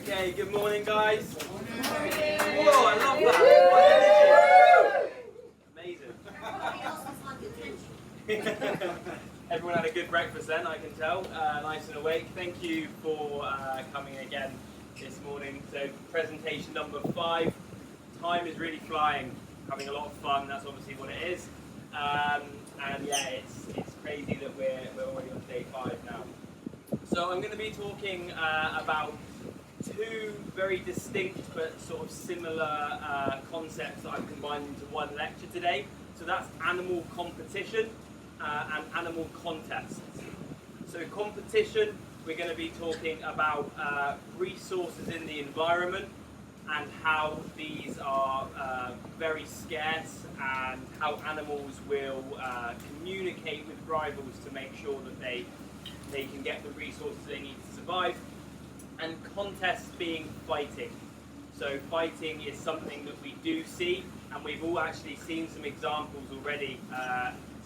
Okay, good morning, guys. Good morning. Whoa, I love that. What energy. Amazing. Everyone had a good breakfast then, I can tell. Nice and awake. Thank you for coming again this morning. So, presentation number 5. Time is really flying. Having a lot of fun. That's obviously what it is. And yeah, it's crazy that we're already on day 5 now. So I'm going to be talking about 2 very distinct but sort of similar concepts that I've combined into one lecture today. So that's animal competition and animal contests. So competition, we're going to be talking about resources in the environment and how these are very scarce and how animals will communicate with rivals to make sure that they can get the resources they need to survive. And contests being fighting. So fighting is something that we do see, and we've all actually seen some examples already,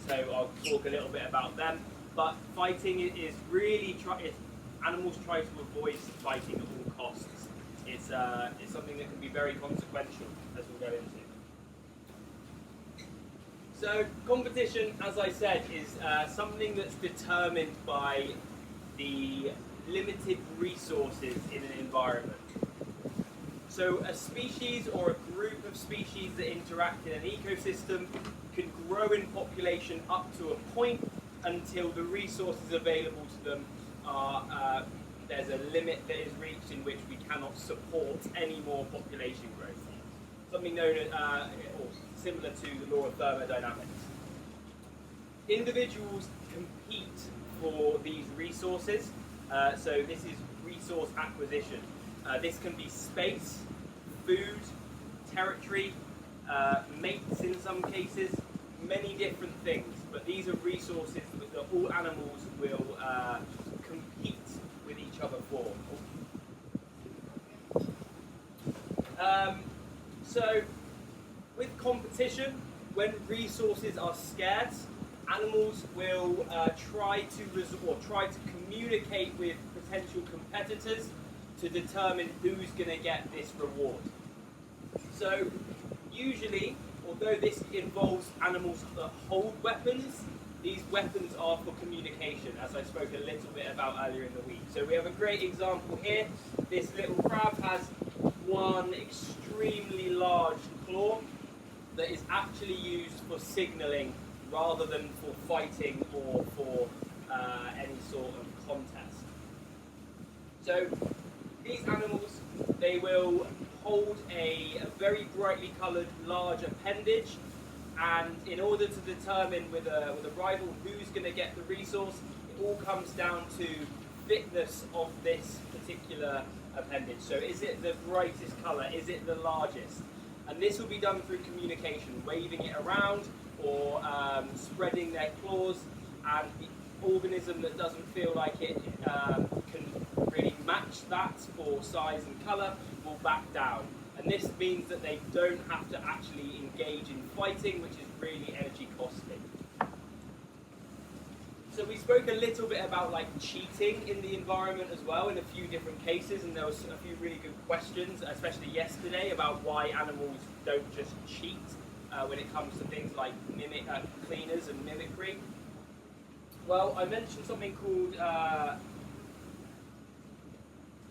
so I'll talk a little bit about them. But fighting is really, animals try to avoid fighting at all costs. It's something that can be very consequential, as we'll go into. So competition, as I said, is something that's determined by the limited resources in an environment. So a species or a group of species that interact in an ecosystem can grow in population up to a point until the resources available to them are, there's a limit that is reached in which we cannot support any more population growth. Something known as, or similar to the law of thermodynamics. Individuals compete for these resources. So this is resource acquisition. This can be space, food, territory, mates in some cases, many different things. But these are resources that all animals will compete with each other for. So with competition, when resources are scarce, animals will try to communicate with potential competitors to determine who's going to get this reward. So usually, although this involves animals that hold weapons, these weapons are for communication, as I spoke a little bit about earlier in the week. So we have a great example here. This little crab has one extremely large claw that is actually used for signalling rather than for fighting or for any sort of contest. So these animals, they will hold a very brightly coloured large appendage, and in order to determine with a rival who's going to get the resource, it all comes down to thickness of this particular appendage. So is it the brightest colour? Is it the largest? And this will be done through communication, waving it around or spreading their claws, and the organism that doesn't feel like it can really match that for size and colour will back down. And this means that they don't have to actually engage in fighting, which is really energy costly. So we spoke a little bit about cheating in the environment as well in a few different cases, and there was a few really good questions, especially yesterday, about why animals don't just cheat when it comes to things like cleaners and mimicry. Well, I mentioned something called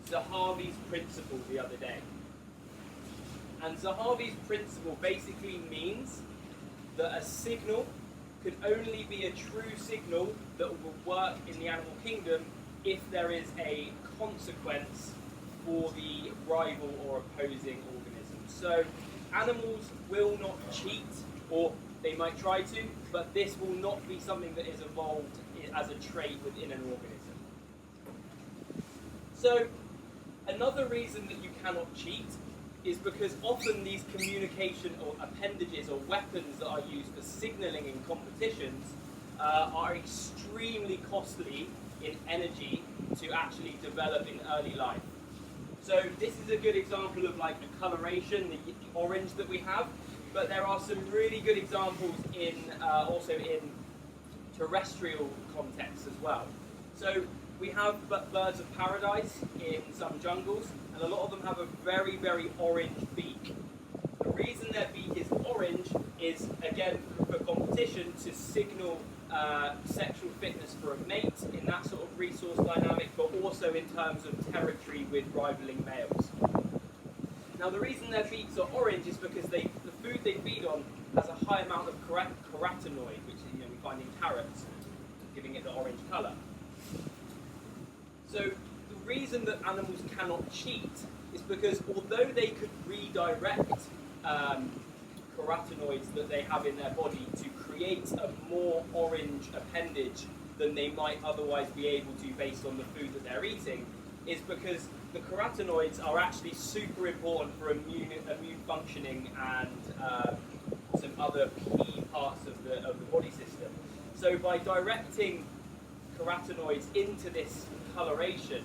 Zahavi's principle the other day. And Zahavi's principle basically means that a signal could only be a true signal that will work in the animal kingdom if there is a consequence for the rival or opposing organism. So animals will not cheat, or they might try to, but this will not be something that is evolved as a trait within an organism. So another reason that you cannot cheat is because often these communication or appendages or weapons that are used for signalling in competitions are extremely costly in energy to actually develop in early life. So this is a good example of a coloration, the orange that we have, but there are some really good examples also in terrestrial contexts as well. So We have birds of paradise in some jungles, and a lot of them have a very, very orange beak. The reason their beak is orange is, again, for competition, to signal sexual fitness for a mate in that sort of resource dynamic, but also in terms of territory with rivaling males. Now, the reason their beaks are orange is because the food they feed on has a high amount of carotenoid, which we find in carrots, giving it the orange colour. So the reason that animals cannot cheat is because although they could redirect carotenoids that they have in their body to create a more orange appendage than they might otherwise be able to based on the food that they're eating, is because the carotenoids are actually super important for immune functioning and some other key parts of the body system. So by directing carotenoids into this coloration,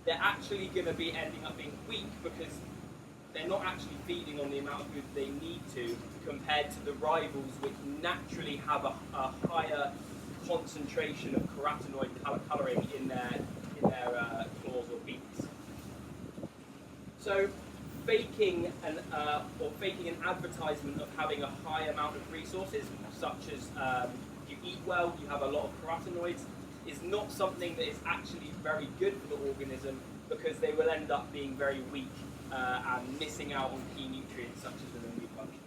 they're actually going to be ending up being weak because they're not actually feeding on the amount of food they need to, compared to the rivals which naturally have a higher concentration of carotenoid colouring in their claws or beaks. So faking an advertisement of having a high amount of resources, such as you eat well, you have a lot of carotenoids, is not something that is actually very good for the organism, because they will end up being very weak and missing out on key nutrients such as an immune function.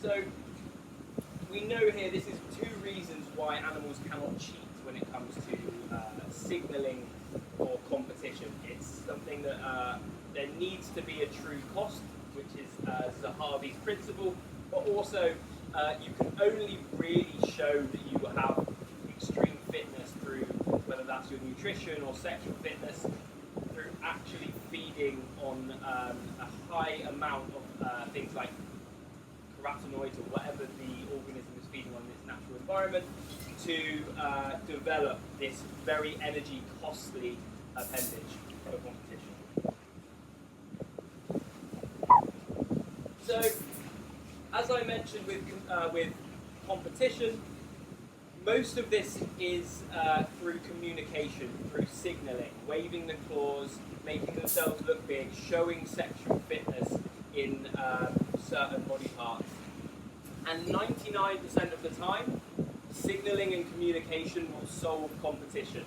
So we know here this is two reasons why animals cannot cheat when it comes to signalling for competition. It's something that there needs to be a true cost, which is Zahavi's principle, but also you can only really show that you have extreme fitness through, whether that's your nutrition or sexual fitness, through actually feeding on a high amount of things like carotenoids or whatever the organism is feeding on in its natural environment to develop this very energy costly appendage for competition. So, as I mentioned with competition, most of this is through communication, through signalling, waving the claws, making themselves look big, showing sexual fitness in certain body parts. And 99% of the time, signalling and communication will solve competition.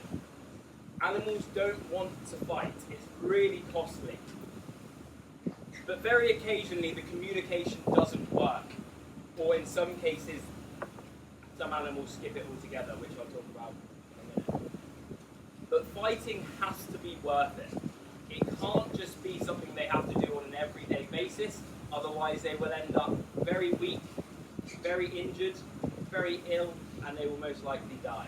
Animals don't want to fight, it's really costly. But very occasionally the communication doesn't work, or in some cases some animals skip it altogether, which I'll talk about in a minute. But fighting has to be worth it. It can't just be something they have to do on an everyday basis, otherwise they will end up very weak, very injured, very ill, and they will most likely die.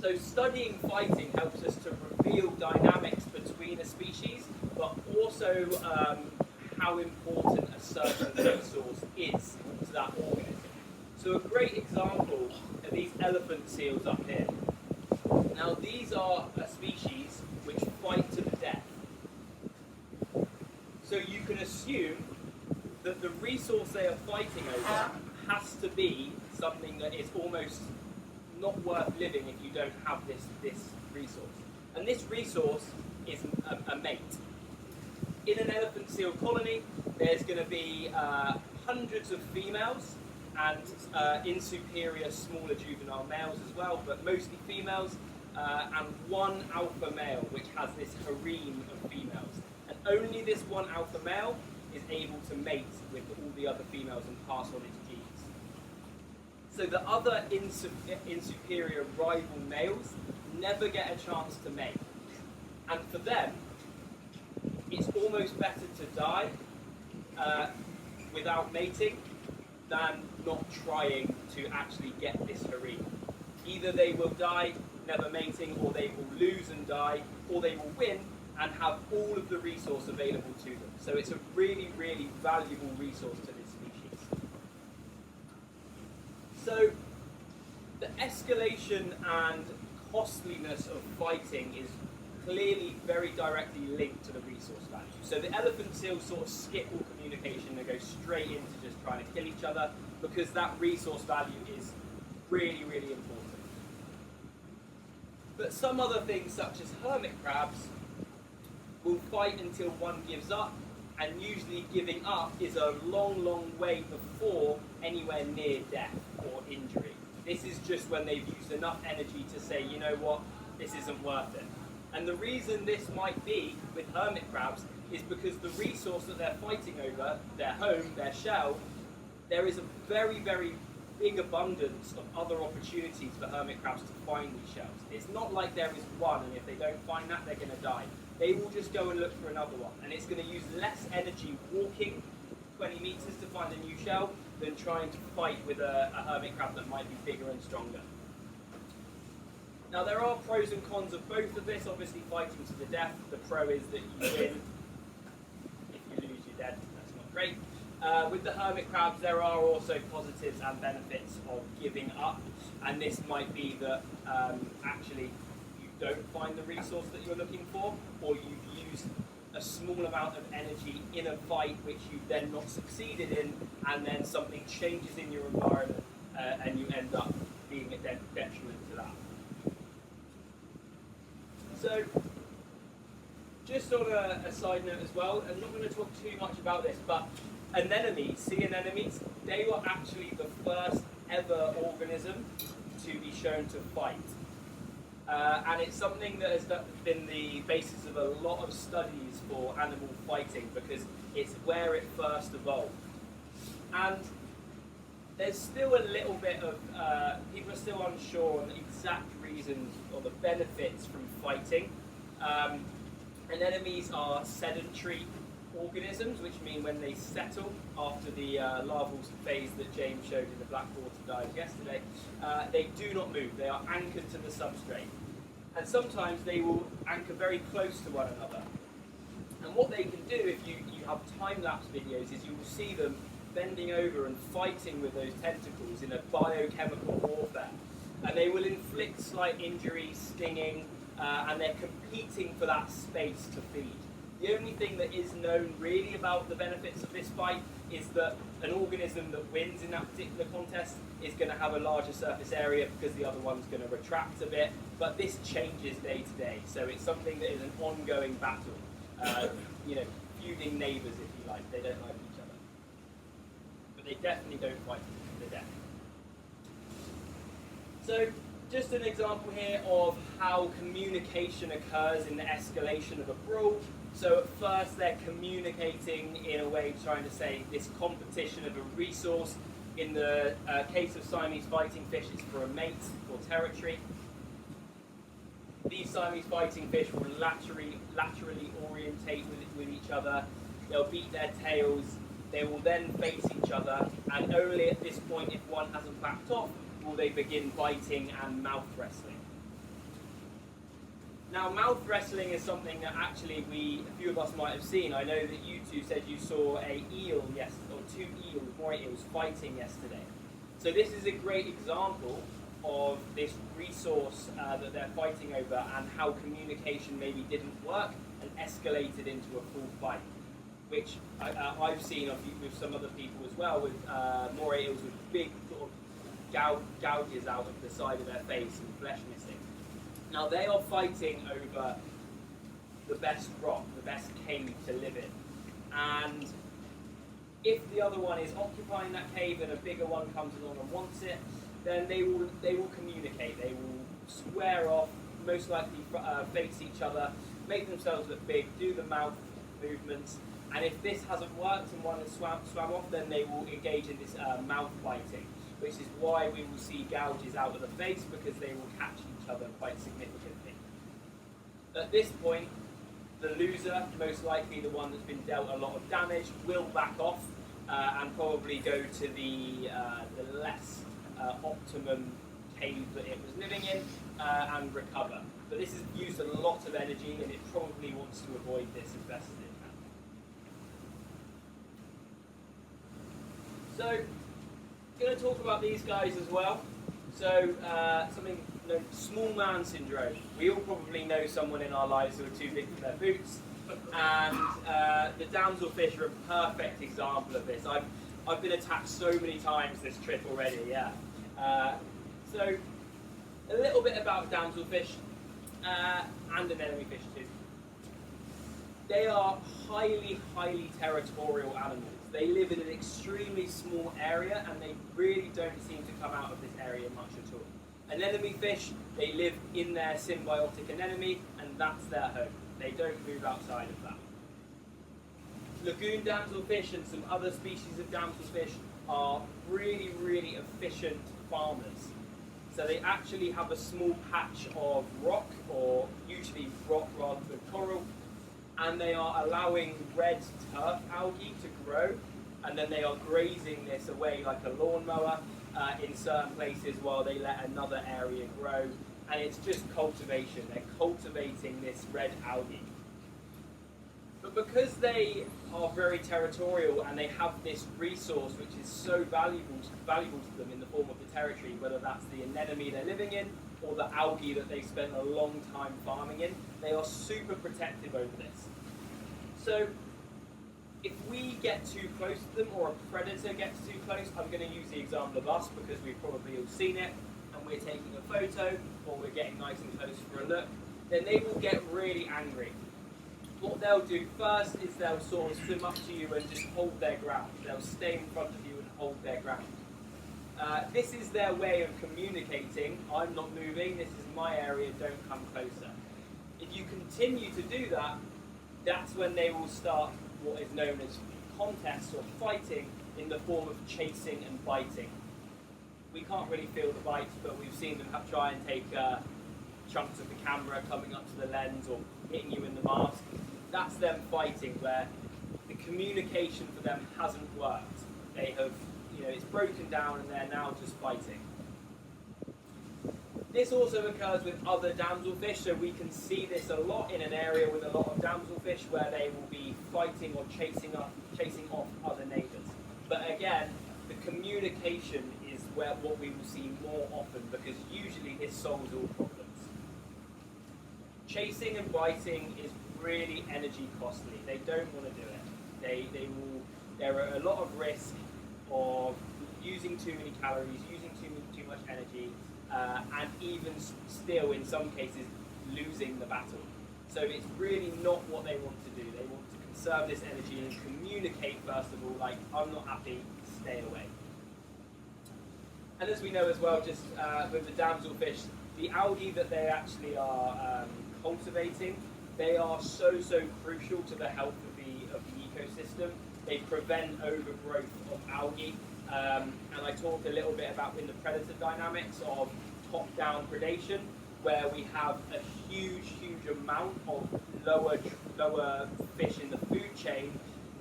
So studying fighting helps us to reveal dynamics between a species, but also how important a certain resource is to that organism. So a great example are these elephant seals up here. Now these are a species which fight to the death. So you can assume that the resource they are fighting over has to be something that is almost not worth living if you don't have this resource. And this resource is a mate. In an elephant seal colony, there's going to be hundreds of females and in superior smaller juvenile males as well, but mostly females, and one alpha male which has this harem of females. And only this one alpha male is able to mate with all the other females and pass on its genes. So the other in superior rival males never get a chance to mate. And for them, it's almost better to die without mating than not trying to actually get this harem. Either they will die never mating, or they will lose and die, or they will win and have all of the resource available to them. So it's a really, really valuable resource to this species. So the escalation and costliness of fighting is clearly very directly linked to the resource value. So the elephant seals sort of skip all communication and go straight into just trying to kill each other, because that resource value is really, really important. But some other things, such as hermit crabs, will fight until one gives up, and usually giving up is a long, long way before anywhere near death or injury. This is just when they've used enough energy to say, you know what, this isn't worth it. And the reason this might be with hermit crabs is because the resource that they're fighting over, their home, their shell, there is a very, very big abundance of other opportunities for hermit crabs to find these shells. It's not like there is one, and if they don't find that, they're going to die. They will just go and look for another one, and it's going to use less energy walking 20 meters to find a new shell than trying to fight with a hermit crab that might be bigger and stronger. Now, there are pros and cons of both of this. Obviously, fighting to the death, the pro is that you win. If you lose, you're dead. That's not great. With the hermit crabs, there are also positives and benefits of giving up, and this might be that actually you don't find the resource that you're looking for, or you've used a small amount of energy in a fight which you've then not succeeded in, and then something changes in your environment and you end up being a detriment to that. So, just on a side note as well, I'm not going to talk too much about this, but anemones, sea anemones, they were actually the first ever organism to be shown to fight. And it's something that has been the basis of a lot of studies for animal fighting because it's where it first evolved. And there's still a little bit of, people are still unsure on the exact reasons or the benefits from fighting. Anemones are sedentary organisms, which mean when they settle after the larval phase that James showed in the Blackwater dive yesterday, they do not move. They are anchored to the substrate. And sometimes they will anchor very close to one another. And what they can do, if you have time-lapse videos, is you will see them bending over and fighting with those tentacles in a biochemical warfare. And they will inflict slight injuries, stinging, and they're competing for that space to feed. The only thing that is known really about the benefits of this fight is that an organism that wins in that particular contest is going to have a larger surface area because the other one's going to retract a bit, but this changes day to day, so it's something that is an ongoing battle. Feuding neighbours, if you like. They don't like each other. But they definitely don't fight to the death. So, just an example here of how communication occurs in the escalation of a brawl. So at first they're communicating in a way trying to say this competition of a resource. In the case of Siamese fighting fish, it's for a mate or territory. These Siamese fighting fish will laterally orientate with each other. They'll beat their tails. They will then face each other, and only at this point, if one hasn't backed off, will they begin biting and mouth wrestling. Now, mouth wrestling is something that actually a few of us might have seen. I know that you two said you saw a eel, or two eels, moray eels, fighting yesterday. So this is a great example of this resource that they're fighting over and how communication maybe didn't work and escalated into a full fight, which I've seen with some other people as well, with moray eels with big sort of gouges out of the side of their face and flesh missing. Now they are fighting over the best rock, the best cave to live in. And if the other one is occupying that cave and a bigger one comes along and wants it, then they will communicate. They will square off, most likely face each other, make themselves look big, do the mouth movements. And if this hasn't worked and one has swam off, then they will engage in this mouth biting, which is why we will see gouges out of the face, because they will catch each other quite significantly. At this point, the loser, most likely the one that's been dealt a lot of damage, will back off and probably go to the less optimum cave that it was living in and recover. But this has used a lot of energy, and it probably wants to avoid this as best as it can. So, I'm going to talk about these guys as well. So, something known as small man syndrome. We all probably know someone in our lives who are too big for their boots, and the damselfish are a perfect example of this. I've been attacked so many times this trip already, yeah. So, a little bit about damselfish. and an enemy fish too. They are highly, highly territorial animals. They live in an extremely small area and they really don't seem to come out of this area much at all. An enemy fish, they live in their symbiotic anemone and that's their home. They don't move outside of that. Lagoon damselfish and some other species of damselfish are really, really efficient farmers. So they actually have a small patch of rock, or usually rock rather than coral, and they are allowing red turf algae to grow, and then they are grazing this away like a lawnmower in certain places while they let another area grow, and it's just cultivation. They're cultivating this red algae. But because they are very territorial and they have this resource which is so valuable to them in the form of the territory, whether that's the anemone they're living in or the algae that they've spent a long time farming in, they are super protective over this. So if we get too close to them or a predator gets too close, I'm going to use the example of us because we've probably all seen it, and we're taking a photo or we're getting nice and close for a look, then they will get really angry. What they'll do first is they'll sort of swim up to you and just hold their ground. They'll stay in front of you and hold their ground. This is their way of communicating. I'm not moving, this is my area, don't come closer. If you continue to do that, that's when they will start what is known as contests or fighting in the form of chasing and biting. We can't really feel the bites, but we've seen them try and take chunks of the camera coming up to the lens or hitting you in the mask. That's them fighting, where the communication for them hasn't worked. They have, it's broken down and they're now just fighting. This also occurs with other damselfish, so we can see this a lot in an area with a lot of damselfish where they will be fighting or chasing off other neighbours. But again, the communication is what we will see more often, because usually this solves all problems. Chasing and biting is really energy costly. They don't want to do it. There are a lot of risk of using too many calories, using too much energy, and even still, in some cases, losing the battle. So it's really not what they want to do. They want to conserve this energy and communicate, first of all, like, I'm not happy, stay away. And as we know as well, just with the damselfish, the algae that they actually are cultivating, they are so crucial to the health of the ecosystem. They prevent overgrowth of algae, and I talked a little bit about in the predator dynamics of top-down predation, where we have a huge amount of lower fish in the food chain,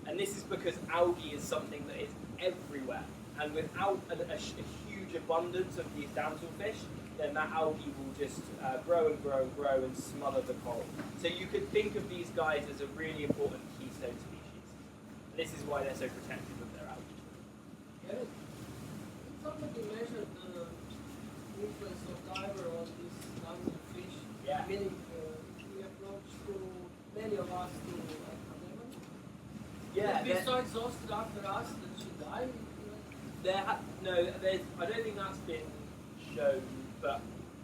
and this is because algae is something that is everywhere, and without a huge abundance of these damselfish, then that algae will just grow and smother the coral. So you could think of these guys as a really important keystone species. This is why they're so protective of their algae. Yeah. Somebody measured the influence of diver on these damselfish. Yeah. Meaning we approach to many of us to anemone. Yeah. Besides those after us that should die. I don't think that's been shown. But,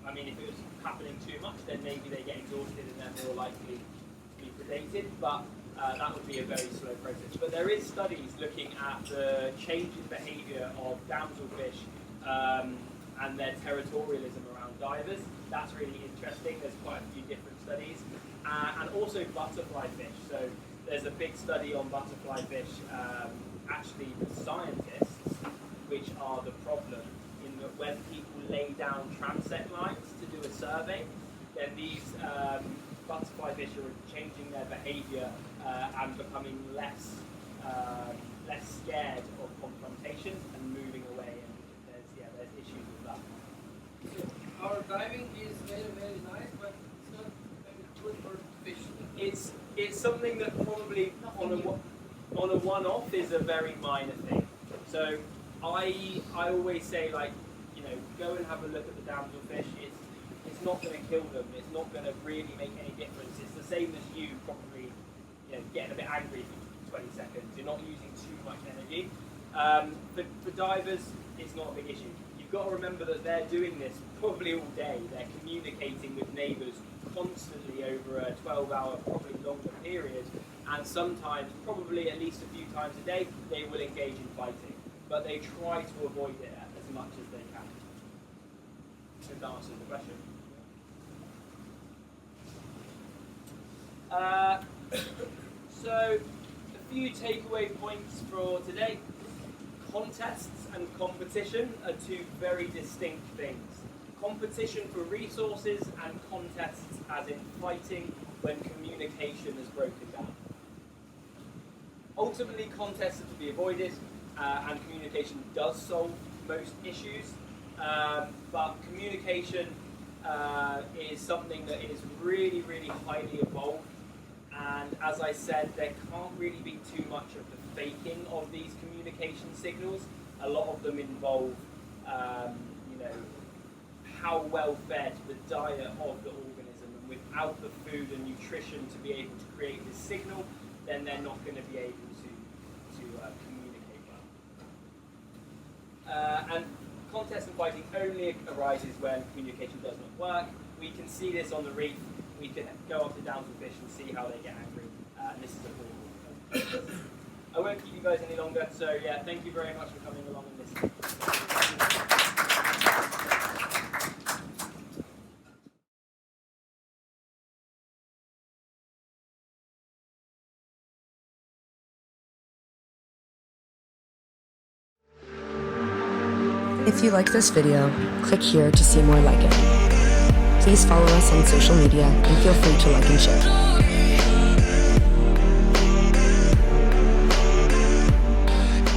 I mean, if it was happening too much, then maybe they get exhausted and they're more likely to be predated, but that would be a very slow process. But there is studies looking at the change in behaviour of damselfish and their territorialism around divers. That's really interesting. There's quite a few different studies. And also butterfly fish. So there's a big study on butterfly fish, actually the scientists, which are the problem. When people lay down transect lines to do a survey, then these butterfly fish are changing their behaviour and becoming less scared of confrontation and moving away. And there's issues with that. So our diving is very nice, but it's not very good for fish. It's something that probably on a one-off is a very minor thing. So I always say, like, go and have a look at the damselfish. It's not going to kill them. It's not going to really make any difference. It's the same as you probably getting a bit angry for 20 seconds. You're not using too much energy. But for divers, it's not a big issue. You've got to remember that they're doing this probably all day. They're communicating with neighbours constantly over a 12-hour, probably longer period, and sometimes, probably at least a few times a day, they will engage in fighting. But they try to avoid it as much as they can. If that answers the question. So, a few takeaway points for today. Contests and competition are two very distinct things. Competition for resources and contests as in fighting when communication is broken down. Ultimately, contests are to be avoided, and communication does solve most issues, but communication is something that is really, really highly evolved, and as I said, there can't really be too much of the faking of these communication signals. A lot of them involve, how well fed the diet of the organism, and without the food and nutrition to be able to create this signal, then they're not going to be able to communicate well. And contest and fighting only arises when communication does not work. We can see this on the reef. We can go up to downs with fish and see how they get angry. And this is a horrible. I won't keep you guys any longer, so yeah, thank you very much for coming along and listening. If you like this video, click here to see more like it. Please follow us on social media and feel free to like and share.